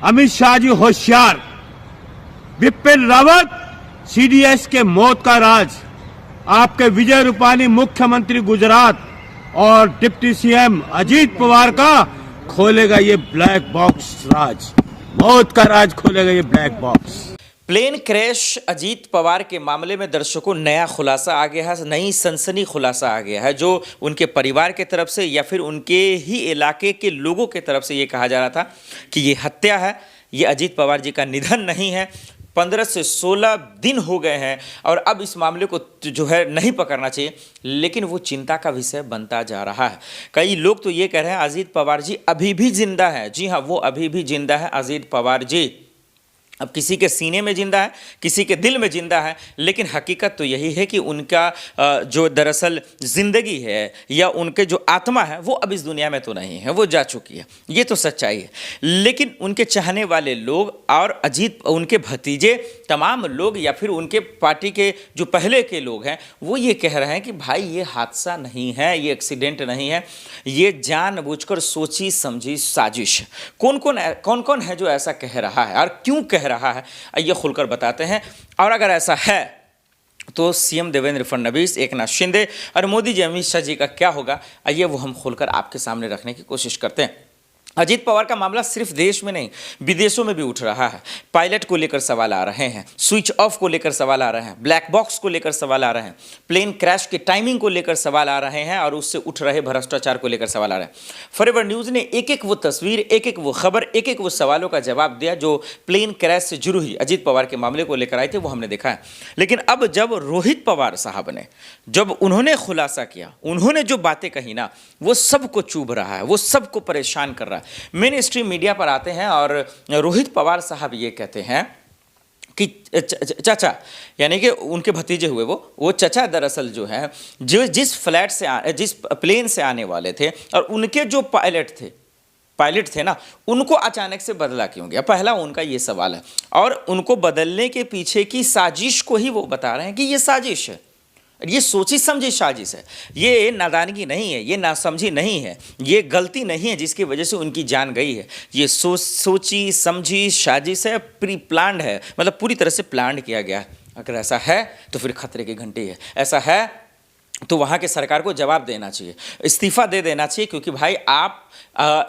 अमित शाह जी होशियार, बिपिन रावत सीडीएस के मौत का राज, आपके विजय रूपानी मुख्यमंत्री गुजरात और डिप्टी सीएम अजीत पवार का खोलेगा ये ब्लैक बॉक्स राज, मौत का राज खोलेगा ये black box. Plane crash Ajit Pawar के मामले में दर्शकों नया खुलासा आ गया है, नई सनसनी खुलासा आ गया है, जो उनके परिवार के तरफ से या फिर उनके ही इलाके के लोगों के तरफ से ये कहा जा रहा था कि ये हत्या है, ये अजीत पवार जी का निधन नहीं है। 15 से 16 दिन हो गए हैं और अब इस मामले को जो है नहीं पकड़ना चाहिए, लेकिन वो चिंता का विषय बनता जा रहा है। कई लोग तो ये कह रहे हैं अजीत पवार जी अभी भी जिंदा है। जी हाँ, वो अभी भी जिंदा है अजीत पवार जी। अब किसी के सीने में जिंदा है, किसी के दिल में जिंदा है, लेकिन हकीकत तो यही है कि उनका जो दरअसल ज़िंदगी है या उनके जो आत्मा है वो अब इस दुनिया में तो नहीं है, वो जा चुकी है, ये तो सच्चाई है। लेकिन उनके चाहने वाले लोग और अजीत उनके भतीजे तमाम लोग या फिर उनके पार्टी के जो पहले के लोग हैं वो ये कह रहे हैं कि भाई ये हादसा नहीं है, ये एक्सीडेंट नहीं है, ये जानबूझकर सोची समझी साजिश। कौन कौन है जो ऐसा कह रहा है और क्यों कह रहा है, आइए खुलकर बताते हैं। और अगर ऐसा है तो सीएम देवेंद्र फडणवीस, एकनाथ शिंदे और मोदी जी अमित शाह जी का क्या होगा, आइए वो हम खुलकर आपके सामने रखने की कोशिश करते हैं। अजीत पवार का मामला सिर्फ देश में नहीं विदेशों में भी उठ रहा है। पायलट को लेकर सवाल आ रहे हैं, स्विच ऑफ को लेकर सवाल आ रहे हैं, ब्लैक बॉक्स को लेकर सवाल आ रहे हैं, प्लेन क्रैश की टाइमिंग को लेकर सवाल आ रहे हैं और उससे उठ रहे भ्रष्टाचार को लेकर सवाल आ रहे हैं। फॉरएवर न्यूज़ ने एक एक वो तस्वीर, एक एक वो खबर, एक एक वो सवालों का जवाब दिया जो प्लेन क्रैश से जुड़ी हुई अजीत पवार के मामले को लेकर आए थे, वो हमने देखा है। लेकिन अब जब रोहित पवार साहब ने जब उन्होंने खुलासा किया, उन्होंने जो बातें कही ना, वो सबको चुभ रहा है, वो सबको परेशान कर रहा है। मेन स्ट्रीम मीडिया पर आते हैं और रोहित पवार साहब ये कहते हैं कि चाचा, यानी कि उनके भतीजे हुए वो चचा दरअसल जो है जिस फ्लैट से जिस प्लेन से आने वाले थे और उनके जो पायलट थे ना, उनको अचानक से बदला क्यों गया, पहला उनका ये सवाल है। और उनको बदलने के पीछे की साजिश को ही वो बता रहे हैं कि ये साजिश है, ये सोची समझी साजिश है, ये नादानगी नहीं है, ये नासमझी नहीं है, ये गलती नहीं है जिसकी वजह से उनकी जान गई है। ये सोची समझी साजिश है, प्री प्लान्ड है, मतलब पूरी तरह से प्लान्ड किया गया है। अगर ऐसा है तो फिर खतरे की घंटी है। ऐसा है तो वहाँ के सरकार को जवाब देना चाहिए, इस्तीफा दे देना चाहिए, क्योंकि भाई आप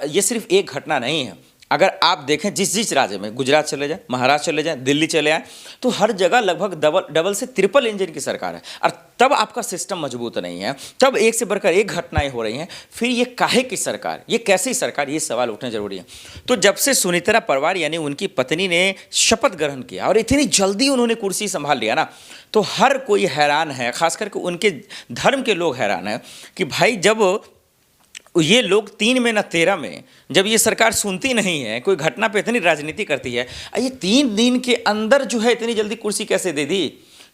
ये सिर्फ एक घटना नहीं है। अगर आप देखें जिस राज्य में, गुजरात चले जाएं, महाराष्ट्र चले जाएं, दिल्ली चले आएँ, तो हर जगह लगभग डबल से ट्रिपल इंजन की सरकार है और तब आपका सिस्टम मजबूत नहीं है, तब एक से बढ़कर एक घटनाएं हो रही हैं। फिर ये काहे की सरकार, ये कैसी सरकार, ये सवाल उठने जरूरी है। तो जब से सुनीता पवार यानी उनकी पत्नी ने शपथ ग्रहण किया और इतनी जल्दी उन्होंने कुर्सी संभाल लिया ना, तो हर कोई हैरान है, खास करके उनके धर्म के लोग हैरान हैं कि भाई जब ये लोग 3 में न 13 में जब ये सरकार सुनती नहीं है, कोई घटना पे इतनी राजनीति करती है, ये 3 दिन के अंदर जो है इतनी जल्दी कुर्सी कैसे दे दी,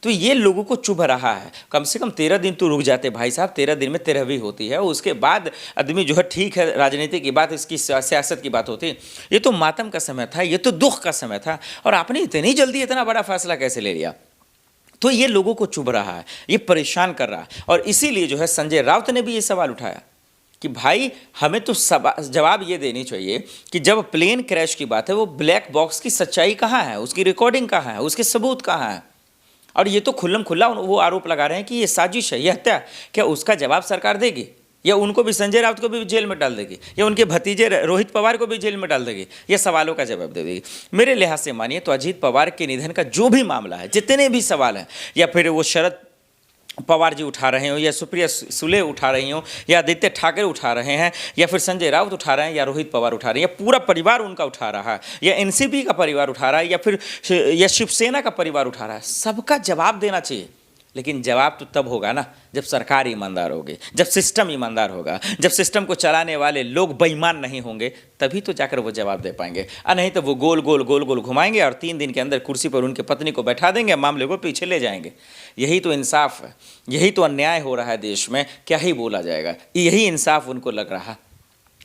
तो ये लोगों को चुभ रहा है। कम से कम 13 दिन तो रुक जाते भाई साहब, 13 दिन में 13वीं होती है, उसके बाद आदमी जो है, ठीक है राजनीति की बात, इसकी सियासत की बात होती है। ये तो मातम का समय था, ये तो दुख का समय था, और आपने इतनी जल्दी इतना बड़ा फैसला कैसे ले लिया। तो ये लोगों को चुभ रहा है, ये परेशान कर रहा है। और इसीलिए जो है संजय राउत ने भी ये सवाल उठाया कि भाई हमें तो जवाब ये देनी चाहिए कि जब प्लेन क्रैश की बात है, वो ब्लैक बॉक्स की सच्चाई कहाँ है, उसकी रिकॉर्डिंग कहाँ है, उसके सबूत कहाँ है। और ये तो खुल्लम खुल्ला वो आरोप लगा रहे हैं कि ये साजिश है, ये हत्या। क्या उसका जवाब सरकार देगी, या उनको भी, संजय राउत को भी जेल में डाल देगी, या उनके भतीजे रोहित पवार को भी जेल में डाल देगी, या सवालों का जवाब दे देगी। मेरे लिहाज से मानिए तो अजीत पवार के निधन का जो भी मामला है, जितने भी सवाल हैं, या फिर वो शरद पवार जी उठा रहे हो, या सुप्रिया सुले उठा रही हो, या आदित्य ठाकरे उठा रहे हैं, या फिर संजय राउत उठा रहे हैं, या रोहित पवार उठा रहे हैं, या पूरा परिवार उनका उठा रहा है, या एनसीपी का परिवार उठा रहा है, या फिर या शिवसेना का परिवार उठा रहा है, सबका जवाब देना चाहिए। लेकिन जवाब तो तब होगा ना जब सरकार ईमानदार होगी, जब सिस्टम ईमानदार होगा, जब सिस्टम को चलाने वाले लोग बेईमान नहीं होंगे, तभी तो जाकर वो जवाब दे पाएंगे। नहीं तो वो गोल गोल घुमाएंगे और 3 दिन के अंदर कुर्सी पर उनके पत्नी को बैठा देंगे, मामले को पीछे ले जाएंगे। यही तो इंसाफ है, यही तो अन्याय हो रहा है देश में, क्या ही बोला जाएगा, यही इंसाफ उनको लग रहा।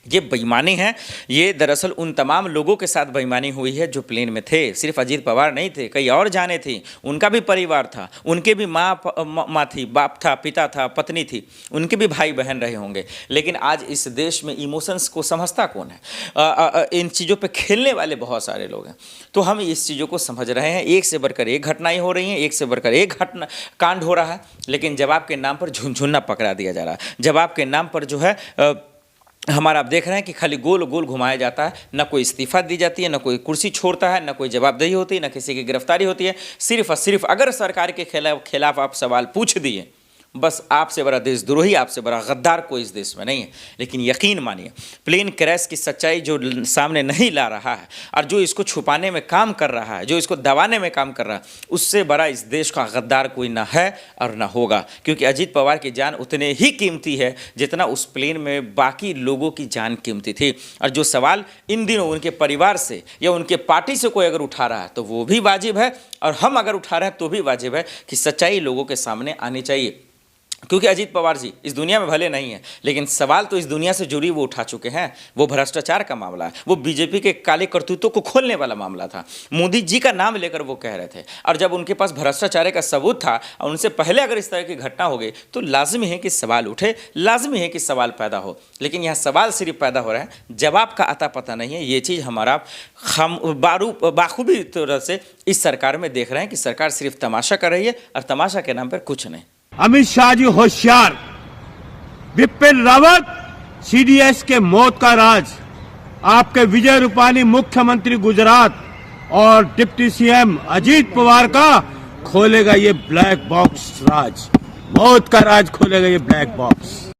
ये बेईमानी है। ये दरअसल उन तमाम लोगों के साथ बेईमानी हुई है जो प्लेन में थे। सिर्फ अजीत पवार नहीं थे, कई और जाने थी, उनका भी परिवार था, उनके भी माँ थी, बाप था, पिता था, पत्नी थी, उनके भी भाई बहन रहे होंगे। लेकिन आज इस देश में इमोशंस को समझता कौन है? इन चीज़ों पे खेलने वाले बहुत सारे लोग हैं। तो हम इस चीज़ों को समझ रहे हैं। एक से बढ़कर एक घटनाएं हो रही हैं, एक से बढ़कर एक घटना कांड हो रहा है, लेकिन जवाब के नाम पर झुनझुना पकड़ा दिया जा रहा है। जवाब के नाम पर जो है हमारा आप देख रहे हैं कि खाली गोल गोल घुमाया जाता है। न कोई इस्तीफा दी जाती है, न कोई कुर्सी छोड़ता है, न कोई जवाबदेही होती है, न किसी की गिरफ्तारी होती है। सिर्फ और सिर्फ अगर सरकार के खिलाफ आप सवाल पूछ दिए, बस आपसे बड़ा देशद्रोही, आपसे बड़ा गद्दार कोई इस देश में नहीं है। लेकिन यकीन मानिए, प्लेन क्रैश की सच्चाई जो सामने नहीं ला रहा है और जो इसको छुपाने में काम कर रहा है, जो इसको दबाने में काम कर रहा है, उससे बड़ा इस देश का गद्दार कोई ना है और ना होगा। क्योंकि अजीत पवार की जान उतने ही कीमती है जितना उस प्लेन में बाकी लोगों की जान कीमती थी। और जो सवाल इन दिनों उनके परिवार से या उनके पार्टी से कोई अगर उठा रहा है तो वो भी वाजिब है, और हम अगर उठा रहे हैं तो भी वाजिब है कि सच्चाई लोगों के सामने आनी चाहिए। क्योंकि अजीत पवार जी इस दुनिया में भले नहीं है, लेकिन सवाल तो इस दुनिया से जुड़ी वो उठा चुके हैं। वो भ्रष्टाचार का मामला है, वो बीजेपी के काले करतूतों को खोलने वाला मामला था। मोदी जी का नाम लेकर वो कह रहे थे, और जब उनके पास भ्रष्टाचार का सबूत था और उनसे पहले अगर इस तरह की घटना हो गई तो लाजमी है कि सवाल उठे, लाजमी है कि सवाल पैदा हो। लेकिन यहाँ सवाल सिर्फ पैदा हो रहा है, जवाब का अता पता नहीं है। ये चीज़ हमारा हम बाखूबी तरह से इस सरकार में देख रहे हैं कि सरकार सिर्फ तमाशा कर रही है, और तमाशा के नाम पर कुछ नहीं। अमित शाह जी होशियार, विपिन रावत सीडीएस के मौत का राज, आपके विजय रूपानी मुख्यमंत्री गुजरात और डिप्टी सीएम अजीत पवार का खोलेगा ये ब्लैक बॉक्स राज। मौत का राज खोलेगा ये ब्लैक बॉक्स।